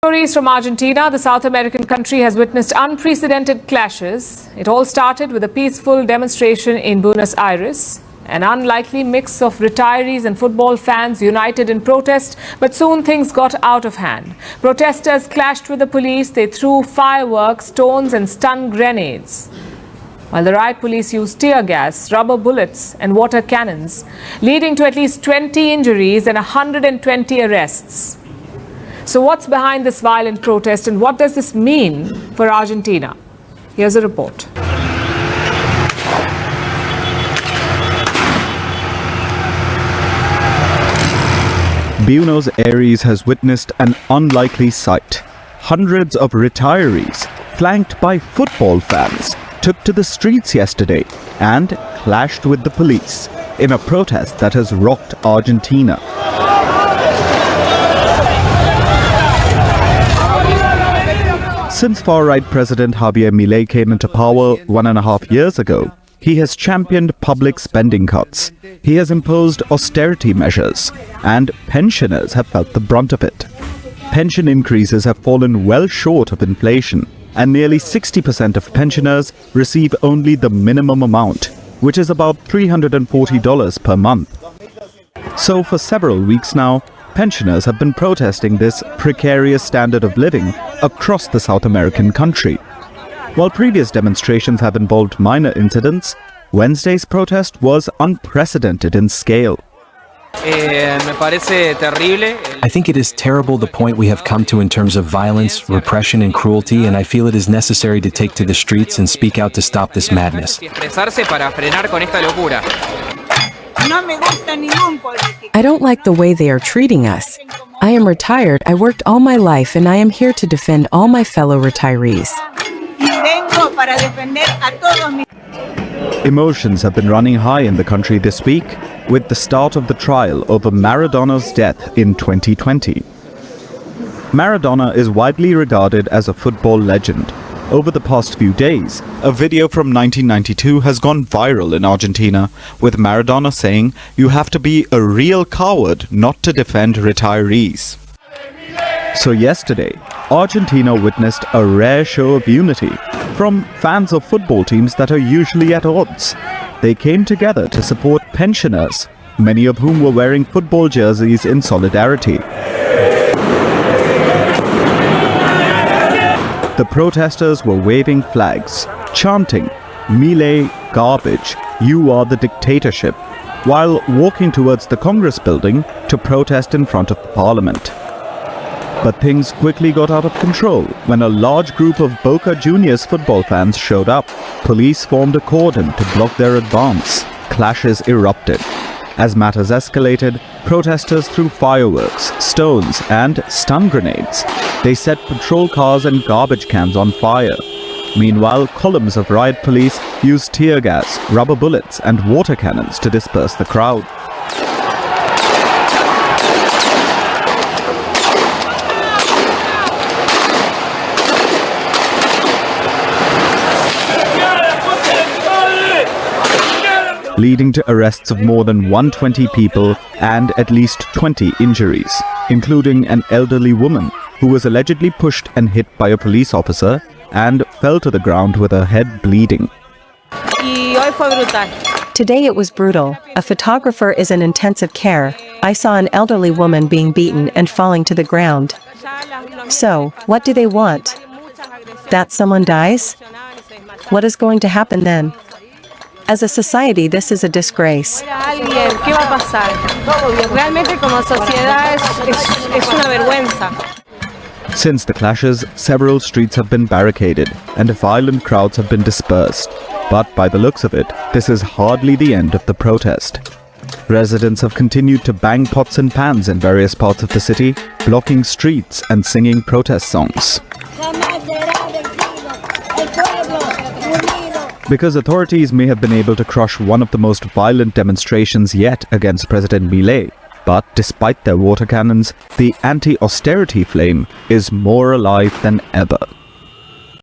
Stories from Argentina. The South American country has witnessed unprecedented clashes. It all started with a peaceful demonstration in Buenos Aires. An unlikely mix of retirees and football fans united in protest, but soon things got out of hand. Protesters clashed with the police. They threw fireworks, stones and stun grenades. While the riot police used tear gas, rubber bullets and water cannons, leading to at least 20 injuries and 120 arrests. So what's behind this violent protest and what does this mean for Argentina? Here's a report. Buenos Aires has witnessed an unlikely sight. Hundreds of retirees, flanked by football fans, took to the streets yesterday and clashed with the police in a protest that has rocked Argentina. Since far-right President Javier Milei came into power 1.5 years ago, he has championed public spending cuts. He has imposed austerity measures, and pensioners have felt the brunt of it. Pension increases have fallen well short of inflation, and nearly 60% of pensioners receive only the minimum amount, which is about $340 per month. So for several weeks now, pensioners have been protesting this precarious standard of living across the South American country. While previous demonstrations have involved minor incidents, Wednesday's protest was unprecedented in scale. I think it is terrible the point we have come to in terms of violence, repression and cruelty, and I feel it is necessary to take to the streets and speak out to stop this madness. I don't like the way they are treating us. I am retired, I worked all my life, and I am here to defend all my fellow retirees. Emotions have been running high in the country this week, with the start of the trial over Maradona's death in 2020. Maradona is widely regarded as a football legend. Over the past few days, a video from 1992 has gone viral in Argentina, with Maradona saying, "You have to be a real coward not to defend retirees." So yesterday, Argentina witnessed a rare show of unity from fans of football teams that are usually at odds. They came together to support pensioners, many of whom were wearing football jerseys in solidarity. The protesters were waving flags, chanting, "Milei, garbage, you are the dictatorship," while walking towards the Congress building to protest in front of the parliament. But things quickly got out of control when a large group of Boca Juniors football fans showed up. Police formed a cordon to block their advance. Clashes erupted. As matters escalated, protesters threw fireworks, stones, and stun grenades. They set patrol cars and garbage cans on fire. Meanwhile, columns of riot police used tear gas, rubber bullets, and water cannons to disperse the crowd. Leading to arrests of more than 120 people and at least 20 injuries, including an elderly woman who was allegedly pushed and hit by a police officer and fell to the ground with her head bleeding. Today it was brutal. A photographer is in intensive care. I saw an elderly woman being beaten and falling to the ground. So, what do they want? That someone dies? What is going to happen then? As a society, this is a disgrace. Since the clashes, several streets have been barricaded and violent crowds have been dispersed. But by the looks of it, this is hardly the end of the protest. Residents have continued to bang pots and pans in various parts of the city, blocking streets and singing protest songs. Because authorities may have been able to crush one of the most violent demonstrations yet against President Milei, but despite their water cannons, the anti-austerity flame is more alive than ever.